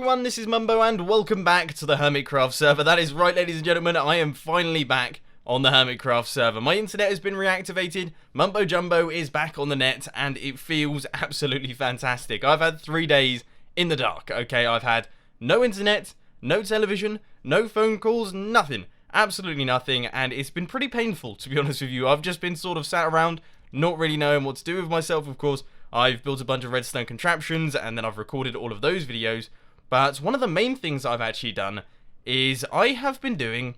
everyone, this is Mumbo and welcome back to the Hermitcraft server. That is right, ladies and gentlemen, I am finally back on the Hermitcraft server. My internet has been reactivated, Mumbo Jumbo is back on the net, and it feels absolutely fantastic. I've had 3 days in the dark, okay? I've had no internet, no television, no phone calls, nothing. Absolutely nothing, and it's been pretty painful, to be honest with you. I've just been sort of sat around, not really knowing what to do with myself, of course. I've built a bunch of redstone contraptions, and then I've recorded all of those videos. But one of the main things I've actually done is I have been doing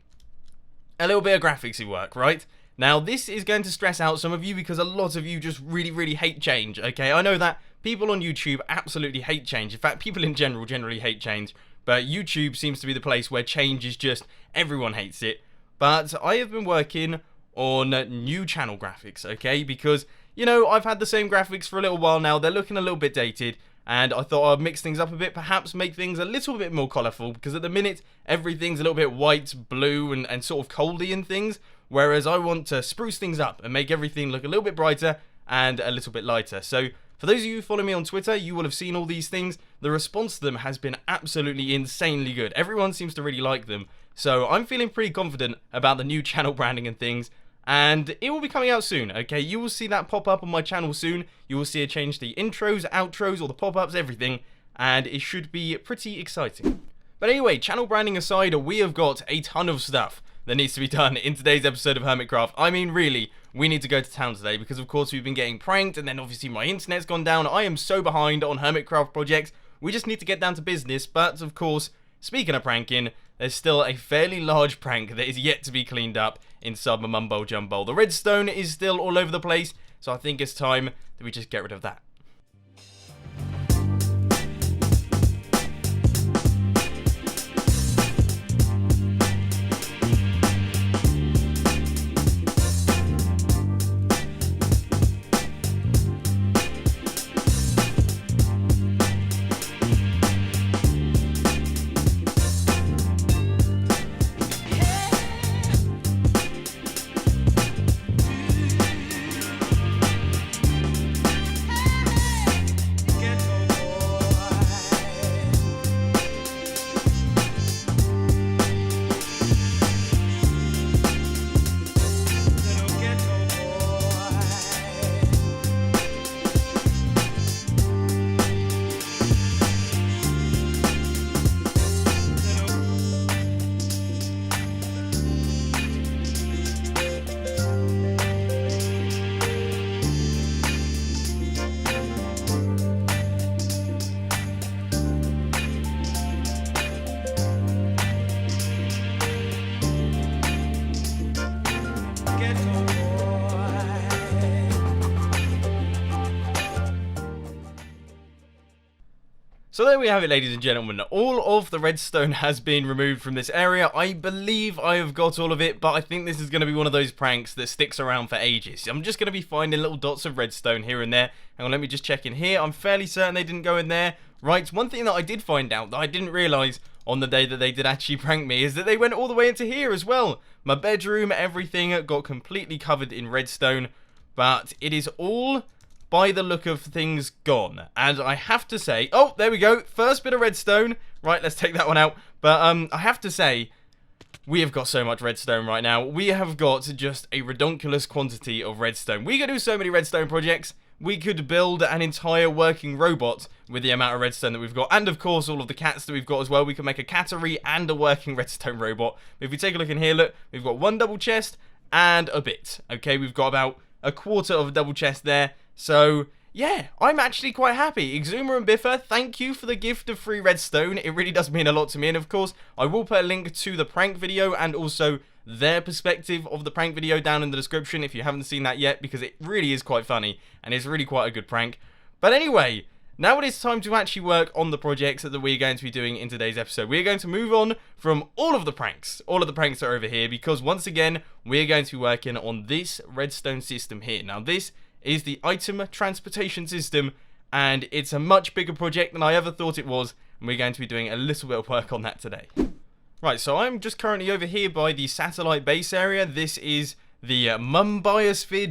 a little bit of graphicsy work, right? Now, this is going to stress out some of you because a lot of you just really hate change, okay? I know that people on YouTube absolutely hate change. In fact, people in general generally hate change. But YouTube seems to be the place where change is just, everyone hates it. But I have been working on new channel graphics, okay? Because, you know, I've had the same graphics for a little while now. They're looking a little bit dated. And I thought I'd mix things up a bit, perhaps make things a little bit more colourful. Because at the minute, everything's a little bit white, blue, and sort of coldy and things. Whereas I want to spruce things up and make everything look a little bit brighter and a little bit lighter. So, for those of you who follow me on Twitter, you will have seen all these things. The response to them has been absolutely insanely good. Everyone seems to really like them. So I'm feeling pretty confident about the new channel branding and things. And it will be coming out soon, okay? You will see that pop up on my channel soon. You will see it change the intros, outros, all the pop-ups, everything. And it should be pretty exciting. But anyway, channel branding aside, we have got a ton of stuff that needs to be done in today's episode of Hermitcraft. I mean, really, we need to go to town today because, of course, we've been getting pranked and then obviously my internet's gone down. I am so behind on Hermitcraft projects. We just need to get down to business. But, of course, speaking of pranking, there's still a fairly large prank that is yet to be cleaned up inside my Mumbo Jumbo. The redstone is still all over the place, so I think it's time that we just get rid of that. So there we have it, ladies and gentlemen. All of the redstone has been removed from this area. I believe I have got all of it, but I think this is going to be one of those pranks that sticks around for ages. I'm just going to be finding little dots of redstone here and there. Hang on, let me just check in here. I'm fairly certain they didn't go in there. Right, one thing that I did find out that I didn't realise on the day that they did actually prank me is that they went all the way into here as well. My bedroom, everything got completely covered in redstone, but it is all, by the look of things, gone. And I have to say, oh, there we go, first bit of redstone. Right, let's take that one out. But I have to say, we have got so much redstone right now. We have got just a redonkulous quantity of redstone. We could do so many redstone projects. We could build an entire working robot with the amount of redstone that we've got. And of course, all of the cats that we've got as well. We can make a cattery and a working redstone robot. If we take a look in here, look, we've got one double chest and a bit. Okay, we've got about a quarter of a double chest there. So, yeah, I'm actually quite happy. Exuma and Biffa, thank you for the gift of free redstone. It really does mean a lot to me. And of course, I will put a link to the prank video and also their perspective of the prank video down in the description if you haven't seen that yet, because it really is quite funny and it's really quite a good prank. But anyway, now it is time to actually work on the projects that we're going to be doing in today's episode. We're going to move on from all of the pranks that are over here, because once again, we're going to be working on this redstone system here. Now, this is the item transportation system, and it's a much bigger project than I ever thought it was, and we're going to be doing a little bit of work on that today. Right, so I'm just currently over here by the satellite base area. This is the Jumbiosphere,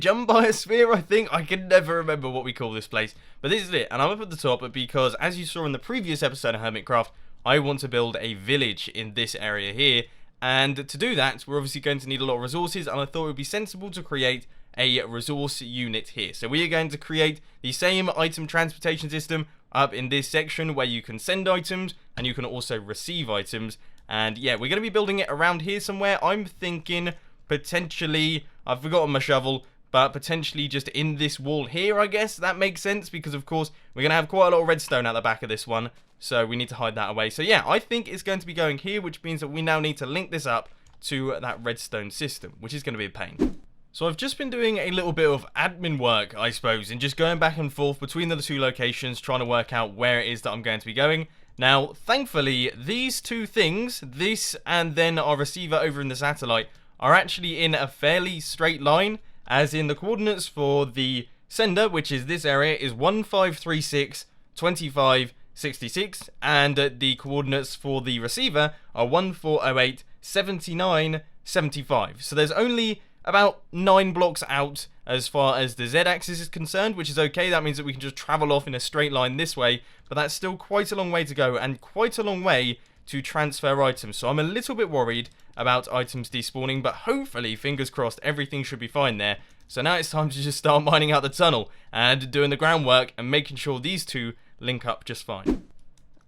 I think. I can never remember what we call this place, but this is it, and I'm up at the top because, as you saw in the previous episode of Hermitcraft, I want to build a village in this area here. And to do that, we're obviously going to need a lot of resources, and I thought it would be sensible to create a resource unit here. So we are going to create the same item transportation system up in this section where you can send items and you can also receive items. And yeah, we're going to be building it around here somewhere. I'm thinking potentially, I've forgotten my shovel, but potentially just in this wall here, I guess. That makes sense because, of course, we're going to have quite a lot of redstone at the back of this one. So we need to hide that away. So yeah, I think it's going to be going here, which means that we now need to link this up to that redstone system, which is going to be a pain. So I've just been doing a little bit of admin work, I suppose, and just going back and forth between the two locations, trying to work out where it is that I'm going to be going. Now, thankfully, these two things, this and then our receiver over in the satellite, are actually in a fairly straight line, as in the coordinates for the sender, which is this area, is 1536, 25, 66, and the coordinates for the receiver are 1408, 79, 75. So there's only about 9 blocks out as far as the Z-axis is concerned, which is okay. That means that we can just travel off in a straight line this way, but that's still quite a long way to go and quite a long way to transfer items. So I'm a little bit worried about items despawning, but hopefully, fingers crossed, everything should be fine there. So now it's time to just start mining out the tunnel and doing the groundwork and making sure these two link up just fine.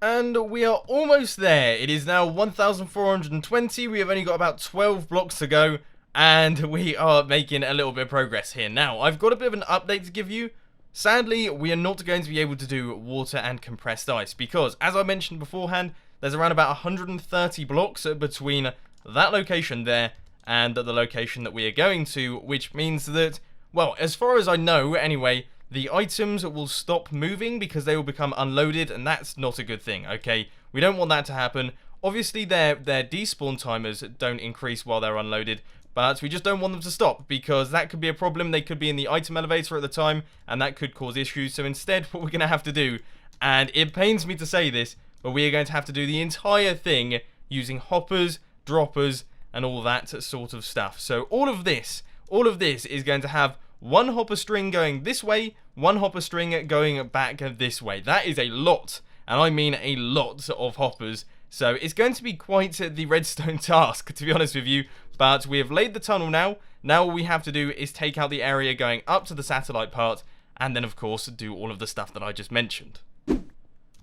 And we are almost there. It is now 1420. We have only got about 12 blocks to go, and we are making a little bit of progress here. Now, I've got a bit of an update to give you. Sadly, we are not going to be able to do water and compressed ice because, as I mentioned beforehand, there's around about 130 blocks between that location there and the location that we are going to, which means that, well, as far as I know anyway, the items will stop moving because they will become unloaded, and that's not a good thing, okay? We don't want that to happen. Obviously, their despawn timers don't increase while they're unloaded, but we just don't want them to stop because that could be a problem. They could be in the item elevator at the time, and that could cause issues. So instead, what we're going to have to do, and it pains me to say this, but we are going to have to do the entire thing using hoppers, droppers, and all that sort of stuff. So all of this is going to have one hopper string going this way, one hopper string going back this way. That is a lot, and I mean a lot of hoppers. So it's going to be quite the redstone task, to be honest with you. But we have laid the tunnel now. Now all we have to do is take out the area going up to the satellite part, and then of course do all of the stuff that I just mentioned.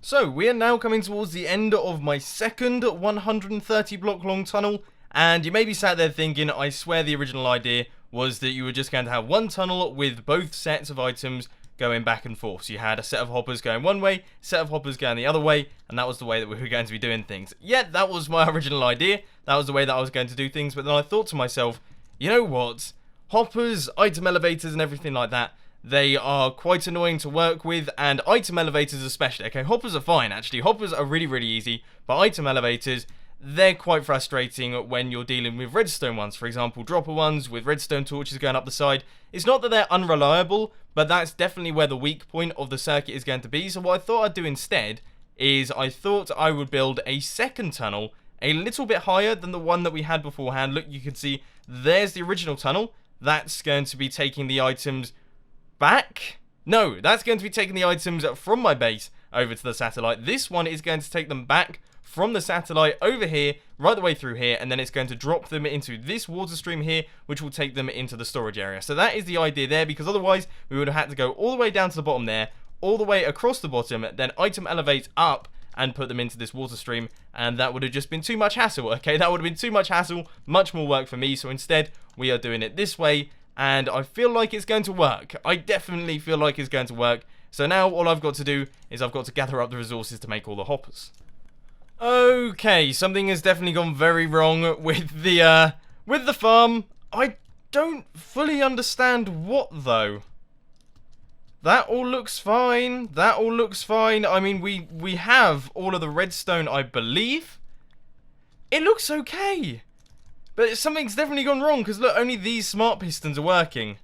So we are now coming towards the end of my second 130 block long tunnel, and you may be sat there thinking, I swear the original idea was that you were just going to have one tunnel with both sets of items going back and forth. So you had a set of hoppers going one way, set of hoppers going the other way, and that was the way that we were going to be doing things. Yeah, that was my original idea. That was the way that I was going to do things, but then I thought to myself, you know what? Hoppers, item elevators, and everything like that, they are quite annoying to work with, and item elevators especially. Okay, hoppers are fine, actually. Hoppers are really, really easy, but item elevators, they're quite frustrating when you're dealing with redstone ones. For example, dropper ones with redstone torches going up the side. It's not that they're unreliable, but that's definitely where the weak point of the circuit is going to be. So what I thought I'd do instead is I thought I would build a second tunnel a little bit higher than the one that we had beforehand. Look, you can see there's the original tunnel. That's going to be taking the items back. No, that's going to be taking the items from my base over to the satellite. This one is going to take them back from the satellite over here, right the way through here, and then it's going to drop them into this water stream here, which will take them into the storage area. So that is the idea there, because otherwise we would have had to go all the way down to the bottom there, all the way across the bottom, then item elevate up and put them into this water stream, and that would have just been too much hassle, okay? That would have been too much hassle, much more work for me, so instead we are doing it this way, and I feel like it's going to work. I definitely feel like it's going to work. So now all I've got to do is I've got to gather up the resources to make all the hoppers. Okay, something has definitely gone very wrong with the farm. I don't fully understand what, though. That all looks fine. That all looks fine. I mean, we have all of the redstone, I believe. It looks okay. But something's definitely gone wrong, because look, only these smart pistons are working.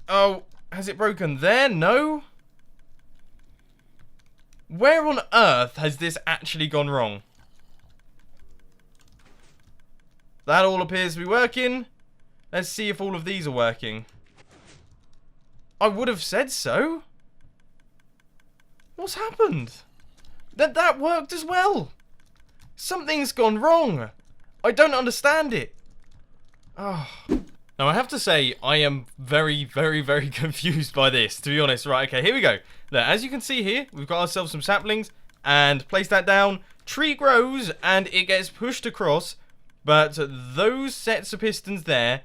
Oh, has it broken there? No? Where on earth has this actually gone wrong? That all appears to be working. Let's see if all of these are working. I would have said so. What's happened? That worked as well. Something's gone wrong. I don't understand it. Oh. Now, I have to say, I am very, very, very confused by this, to be honest. Right, okay, here we go. Now, as you can see here, we've got ourselves some saplings, and place that down. Tree grows, and it gets pushed across, but those sets of pistons there,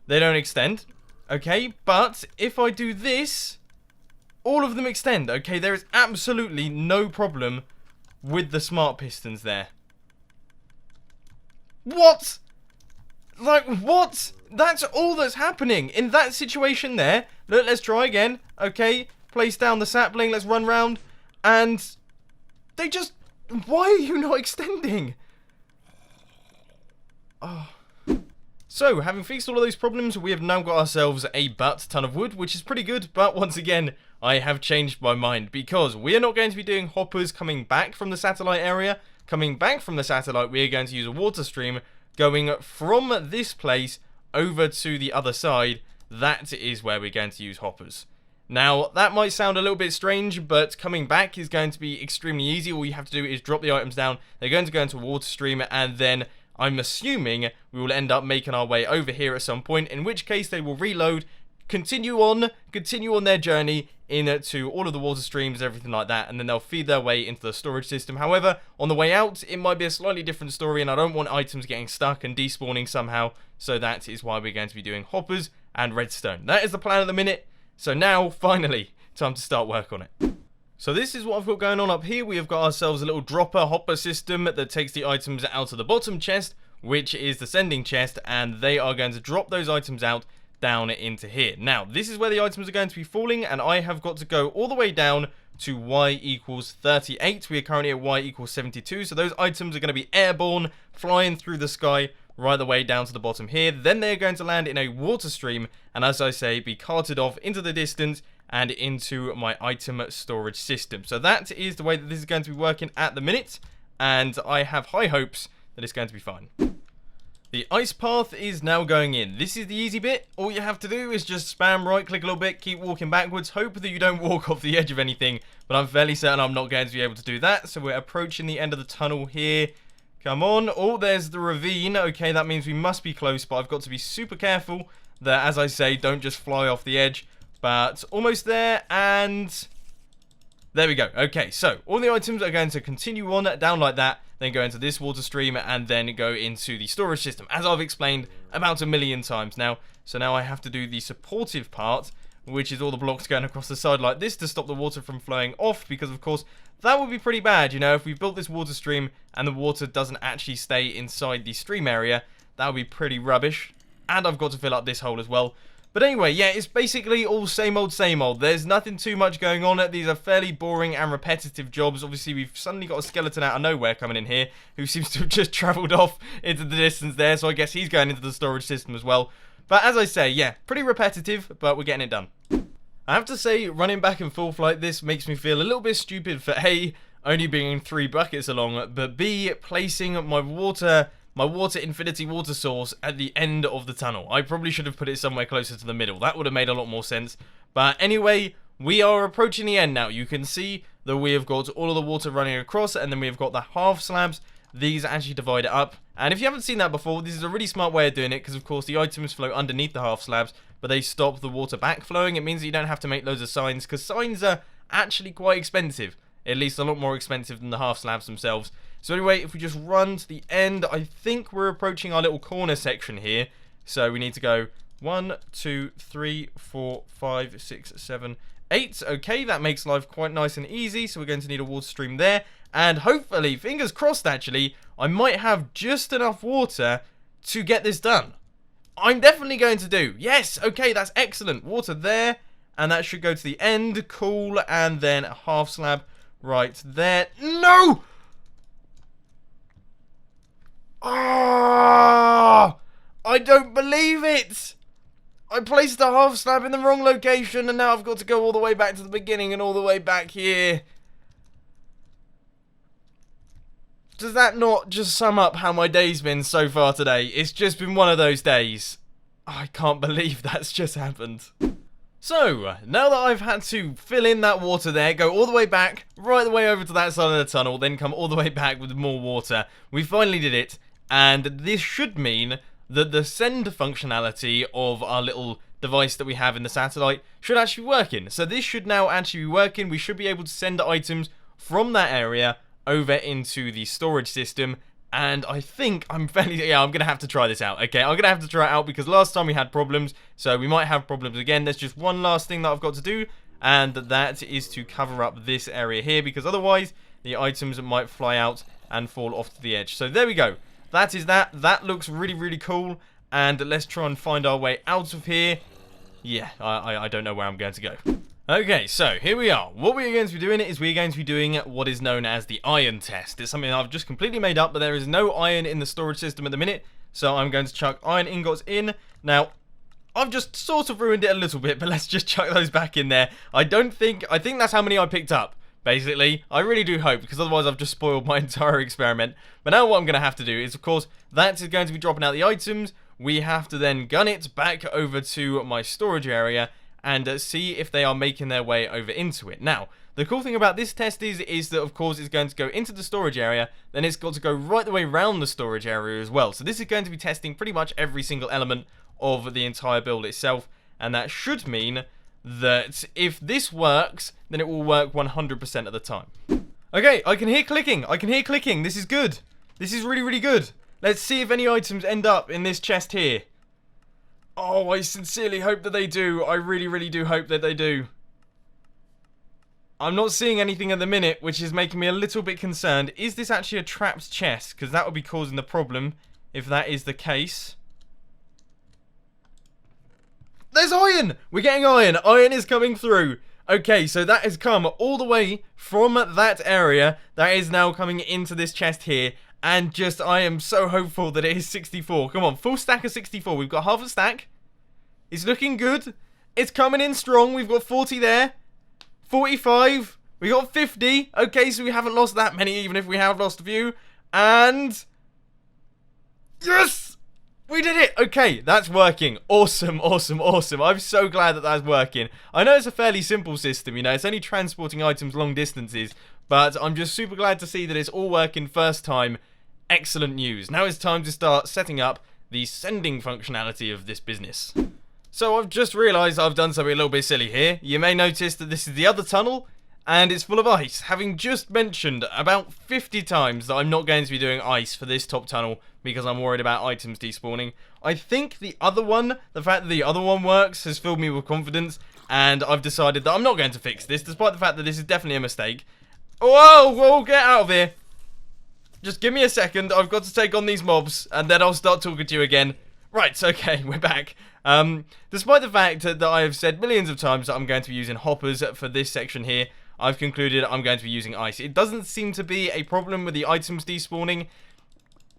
they don't extend, okay? But if I do this, all of them extend, okay? There is absolutely no problem with the smart pistons there. What? Like, what? That's all that's happening in that situation there. Look, let's try again. Okay, place down the sapling. Let's run round. And they just... Why are you not extending? Oh. So, having fixed all of those problems, we have now got ourselves a butt-ton of wood, which is pretty good. But once again, I have changed my mind because we are not going to be doing hoppers coming back from the satellite area. Coming back from the satellite, we are going to use a water stream going from this place over to the other side. That is where we're going to use hoppers. Now, that might sound a little bit strange, but coming back is going to be extremely easy. All you have to do is drop the items down. They're going to go into a water stream, and then I'm assuming we will end up making our way over here at some point, in which case they will reload, continue on their journey into all of the water streams, everything like that, and then they'll feed their way into the storage system. However, on the way out, it might be a slightly different story, and I don't want items getting stuck and despawning somehow, so that is why we're going to be doing hoppers and redstone. That is the plan at the minute, so now, finally, time to start work on it. So this is what I've got going on up here. We have got ourselves a little dropper hopper system that takes the items out of the bottom chest, which is the sending chest, and they are going to drop those items out down into here. Now, this is where the items are going to be falling, and I have got to go all the way down to y equals 38. We are currently at y equals 72, so those items are going to be airborne, flying through the sky, right the way down to the bottom here. Then they're going to land in a water stream, and as I say, be carted off into the distance and into my item storage system. So that is the way that this is going to be working at the minute, and I have high hopes that it's going to be fine. The ice path is now going in. This is the easy bit. All you have to do is just spam right click a little bit, keep walking backwards, hope that you don't walk off the edge of anything, but I'm fairly certain I'm not going to be able to do that. So we're approaching the end of the tunnel here. Come on. Oh, there's the ravine. Okay, that means we must be close, but I've got to be super careful that, as I say, don't just fly off the edge. But almost there, and there we go. Okay, so all the items are going to continue on down like that, then go into this water stream, and then go into the storage system, as I've explained about a million times now. So now I have to do the supportive part, which is all the blocks going across the side like this to stop the water from flowing off, because of course that would be pretty bad, you know, if we built this water stream and the water doesn't actually stay inside the stream area. That would be pretty rubbish. And I've got to fill up this hole as well. But anyway, yeah, it's basically all same old, same old. There's nothing too much going on. These are fairly boring and repetitive jobs. Obviously, we've suddenly got a skeleton out of nowhere coming in here who seems to have just travelled off into the distance there. So I guess he's going into the storage system as well. But as I say, yeah, pretty repetitive, but we're getting it done. I have to say, running back and forth like this makes me feel a little bit stupid for A, only being 3 buckets along, but B, placing my water infinity water source at the end of the tunnel. I probably should have put it somewhere closer to the middle. That would have made a lot more sense. But anyway, we are approaching the end now. You can see that we have got all of the water running across, and then we have got the half slabs. These actually divide it up. And if you haven't seen that before, this is a really smart way of doing it, because of course the items flow underneath the half slabs, but they stop the water backflowing. It means that you don't have to make loads of signs, because signs are actually quite expensive. At least a lot more expensive than the half slabs themselves. So anyway, if we just run to the end, I think we're approaching our little corner section here. So we need to go 1, 2, 3, 4, 5, 6, 7, 8. Okay, that makes life quite nice and easy. So we're going to need a water stream there. And hopefully, fingers crossed actually, I might have just enough water to get this done. I'm definitely going to do. Yes, okay, that's excellent. Water there. And that should go to the end. Cool. And then a half slab right there. No! Ah! I don't believe it! I placed a half slab in the wrong location, and now I've got to go all the way back to the beginning and all the way back here. Does that not just sum up how my day's been so far today? It's just been one of those days. I can't believe that's just happened. So, now that I've had to fill in that water there, go all the way back, right the way over to that side of the tunnel, then come all the way back with more water, we finally did it, and this should mean that the send functionality of our little device that we have in the satellite should actually be working. So this should now actually be working. We should be able to send items from that area over into the storage system. And I think I'm I'm going to have to try this out, okay? I'm going to have to try it out because last time we had problems, so we might have problems again. There's just one last thing that I've got to do, and that is to cover up this area here, because otherwise the items might fly out and fall off to the edge. So there we go. That is that. That looks really, really cool. And let's try and find our way out of here. Yeah, I don't know where I'm going to go. Okay, so here we are. What we're going to be doing is we're going to be doing what is known as the iron test. It's something I've just completely made up, but there is no iron in the storage system at the minute, so I'm going to chuck iron ingots in. Now, I've just sort of ruined it a little bit, but let's just chuck those back in there. I think that's how many I picked up, basically. I really do hope, because otherwise I've just spoiled my entire experiment. But now what I'm going to have to do is, of course, that is going to be dropping out the items. We have to then gun it back over to my storage area and see if they are making their way over into it. Now, the cool thing about this test is that, of course, it's going to go into the storage area, then it's got to go right the way around the storage area as well. So this is going to be testing pretty much every single element of the entire build itself, and that should mean that if this works, then it will work 100% of the time. Okay, I can hear clicking. This is good. This is really, really good. Let's see if any items end up in this chest here. Oh, I sincerely hope that they do. I really, really do hope that they do. I'm not seeing anything at the minute, which is making me a little bit concerned. Is this actually a trapped chest? Because that would be causing the problem if that is the case. There's iron! We're getting iron. Iron is coming through. Okay, so that has come all the way from that area. That is now coming into this chest here. And just, I am so hopeful that it is 64. Come on, full stack of 64. We've got half a stack. It's looking good. It's coming in strong. We've got 40 there. 45. We got 50. Okay, so we haven't lost that many, even if we have lost a few. And yes! We did it! Okay, that's working. Awesome, awesome, awesome. I'm so glad that that's working. I know it's a fairly simple system, you know. It's only transporting items long distances. But I'm just super glad to see that it's all working first time. Excellent news. Now it's time to start setting up the sending functionality of this business. So I've just realised I've done something a little bit silly here. You may notice that this is the other tunnel, and it's full of ice. Having just mentioned about 50 times that I'm not going to be doing ice for this top tunnel because I'm worried about items despawning. I think the other one, the fact that the other one works, has filled me with confidence, and I've decided that I'm not going to fix this, despite the fact that this is definitely a mistake. Whoa, whoa, get out of here. Just give me a second. I've got to take on these mobs, and then I'll start talking to you again. Right, okay, we're back. Despite the fact that I have said millions of times that I'm going to be using hoppers for this section here, I've concluded I'm going to be using ice. It doesn't seem to be a problem with the items despawning.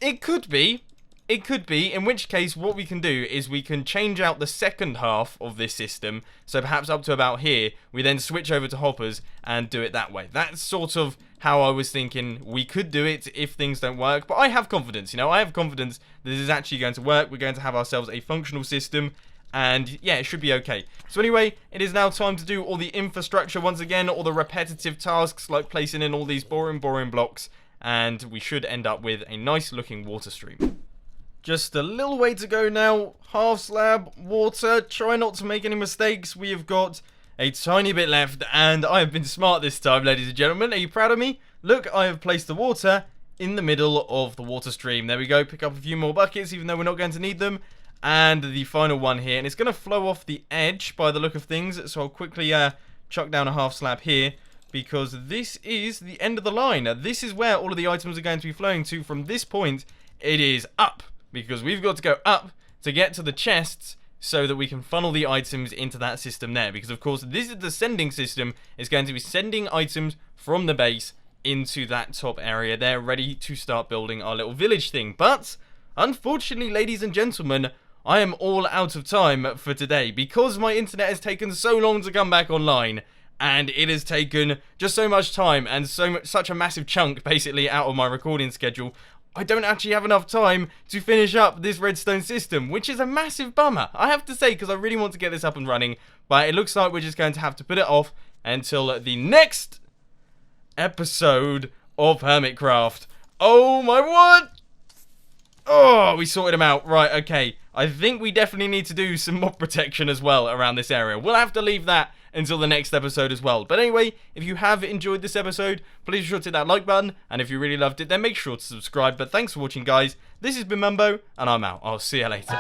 It could be. It could be, in which case what we can do is we can change out the second half of this system, so perhaps up to about here, we then switch over to hoppers and do it that way. That's sort of how I was thinking we could do it if things don't work, but I have confidence, you know, I have confidence that this is actually going to work. We're going to have ourselves a functional system, and yeah, it should be okay. So anyway, it is now time to do all the infrastructure once again, all the repetitive tasks like placing in all these boring blocks, and we should end up with a nice looking water stream. Just a little way to go now. Half slab, water. Try not to make any mistakes. We have got a tiny bit left, and I have been smart this time, ladies and gentlemen. Are you proud of me? Look, I have placed the water in the middle of the water stream. There we go. Pick up a few more buckets, even though we're not going to need them. And the final one here. And it's going to flow off the edge by the look of things. So I'll quickly chuck down a half slab here, because this is the end of the line. This is where all of the items are going to be flowing to. From this point, it is up, because we've got to go up to get to the chests so that we can funnel the items into that system there. Because, of course, this is the sending system. It's going to be sending items from the base into that top area there, ready to start building our little village thing. But, unfortunately, ladies and gentlemen, I am all out of time for today, because my internet has taken so long to come back online. And it has taken just so much time and such a massive chunk, basically, out of my recording schedule. I don't actually have enough time to finish up this redstone system, which is a massive bummer, I have to say, because I really want to get this up and running, but it looks like we're just going to have to put it off until the next episode of Hermitcraft. Oh my word! Oh, we sorted them out. Right, okay. I think we definitely need to do some mob protection as well around this area. We'll have to leave that until the next episode as well. But anyway, if you have enjoyed this episode, please be sure to hit that like button. And if you really loved it, then make sure to subscribe. But thanks for watching, guys. This has been Mumbo, and I'm out. I'll see you later.